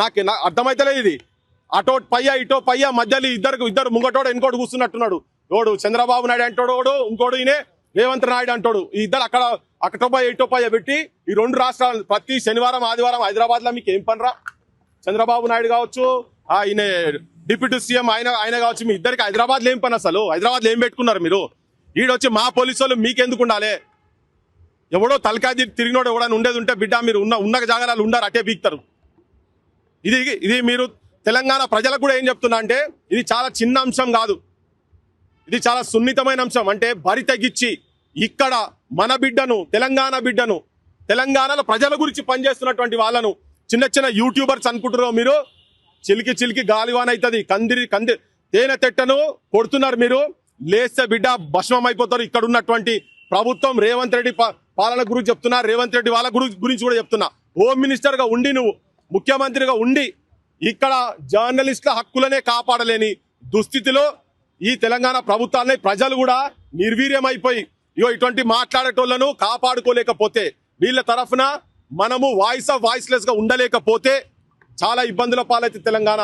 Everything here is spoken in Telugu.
నాకు అర్థమైతలేదు ఇది. అటో పయ్య ఇటో పయ్య మధ్యలో ఇద్దరు ముంగటోడు ఇంకోటి కూర్చున్నట్టున్నాడు. ఓడు చంద్రబాబు నాయుడు అంటాడు, ఇంకోడు ఈయనే రేవంత్ నాయుడు అంటాడు. ఈ ఇద్దరు అక్కటో పయ్య ఇటో పయ్య పెట్టి ఈ రెండు రాష్ట్రాలు ప్రతి శనివారం ఆదివారం హైదరాబాద్ లో మీకు ఏం పనిరా? చంద్రబాబు నాయుడు కావచ్చు, ఈయన డిప్యూటీ సీఎం ఆయన కావచ్చు, మీ ఇద్దరికి హైదరాబాద్ లో ఏం పని? అసలు హైదరాబాద్ లో ఏం పెట్టుకున్నారు మీరు? ఈడొచ్చి మా పోలీసు వాళ్ళు మీకెందుకు ఉండాలి? ఎవడో తలకాయ తిరిగినోడు ఎవడని ఉండేది ఉంటే బిడ్డ మీరు ఉన్న జాగాలు ఉండారు, అటే బీక్తారు. ఇది మీరు తెలంగాణ ప్రజలకు కూడా ఏం చెప్తున్నా అంటే ఇది చాలా చిన్న అంశం కాదు, ఇది చాలా సున్నితమైన అంశం. అంటే బరి తెగించి ఇక్కడ మన బిడ్డను, తెలంగాణ బిడ్డను, తెలంగాణలో ప్రజల గురించి పనిచేస్తున్నటువంటి వాళ్ళను చిన్న చిన్న యూట్యూబర్స్ అనుకుంటున్నారు మీరు. చిలికి గాలివాన్ అవుతుంది, కందిరి తేనె తెట్టను కొడుతున్నారు మీరు. లేస్తే బిడ్డ భస్మం అయిపోతారు. ఇక్కడ ఉన్నటువంటి ప్రభుత్వం రేవంత్ రెడ్డి పాలన గురించి చెప్తున్నా, రేవంత్ రెడ్డి వాళ్ళ గురించి కూడా చెప్తున్నా. హోమ్ మినిస్టర్ గా ఉండి, నువ్వు ముఖ్యమంత్రిగా ఉండి ఇక్కడ జర్నలిస్టుల హక్కులనే కాపాడలేని దుస్థితిలో ఈ తెలంగాణ ప్రభుత్వాన్ని ప్రజలు కూడా నిర్వీర్యమైపోయి ఇటువంటి మాట్లాడేటోళ్లను కాపాడుకోలేకపోతే, వీళ్ళ తరఫున మనము వాయిస్ ఆఫ్ వాయిస్లెస్ గా ఉండలేకపోతే చాలా ఇబ్బందుల పాలైతే తెలంగాణ.